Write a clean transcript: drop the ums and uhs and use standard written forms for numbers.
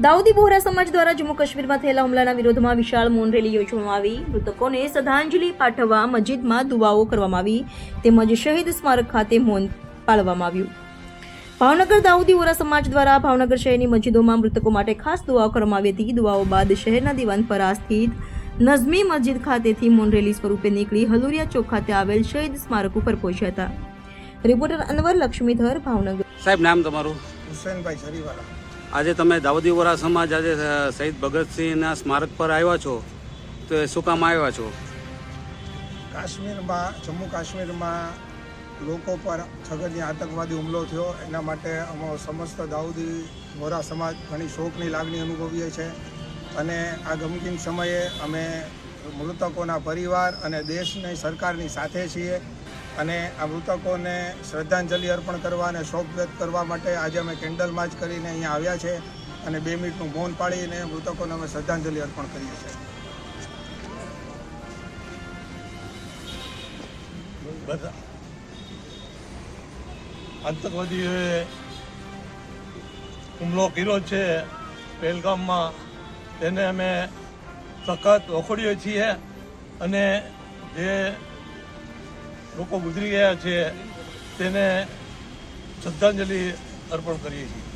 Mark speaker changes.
Speaker 1: દાઉદી બોહરા સમાજ દ્વારા જમ્મુ કાશ્મીરમાં થયેલા હુમલાના વિરોધમાં વિશાળ મૌન રેલી યોજવામાં આવી. મૃતકોને શ્રદ્ધાંજલિ પાઠવવા મસ્જિદમાં દુઆઓ કરવામાં આવી તેમજ શહીદ સ્મારક ખાતે મૌન પાળવામાં આવ્યું. ભાવનગર દાઉદી બોહરા સમાજ દ્વારા ભાવનગર શહેરની મસ્જિદોમાં મૃતકો માટે ખાસ દુઆઓ કરવામાં આવી હતી. દુઆઓ બાદ શહેરના દિવાનપરા સ્થિત નઝમી મસ્જિદ ખાતેથી મૌન રેલી સ્વરૂપે નીકળી હલુરિયા ચોક ખાતે આવેલ શહીદ સ્મારક ઉપર પહોંચ્યા હતા. રિપોર્ટર અનવર લક્ષ્મીધર, ભાવનગર.
Speaker 2: સાહેબ, નામ તમારું?
Speaker 3: હુસેનભાઈ સરીવાલા.
Speaker 2: આજે તમે દાઉદી બોહરા સમાજ આજે શહીદ ભગતસિંહના સ્મારક પર આવ્યા છો, તો એ શું કામ આવ્યા છો?
Speaker 3: કાશ્મીરમાં, જમ્મુ કાશ્મીરમાં લોકો પર છગનની આતંકવાદી હુમલો થયો, એના માટે અમે સમસ્ત દાઉદી બોહરા સમાજ ઘણી શોકની લાગણી અનુભવીએ છીએ અને આ ગમગીન સમયે અમે મૃતકોના પરિવાર અને દેશની સરકારની સાથે છીએ અને આ મૃતકોને શ્રદ્ધાંજલિ અર્પણ કરવા અને શોક વ્યક્ત કરવા માટે આજે અમે કેન્ડલ માર્ચ કરીને અહીંયા આવ્યા છે અને 2 મિનિટનું મૌન પાળીને મૃતકોને અમે શ્રદ્ધાંજલિ અર્પણ કરીએ છીએ.
Speaker 4: બધા આતંકવાદીઓએ હુમલો કર્યો છે પહેલગામમાં, તેને અમે સખત વખોડીએ છીએ અને જે લોકો ગુજરી ગયા છે તેને શ્રદ્ધાંજલિ અર્પણ કરીએ છીએ.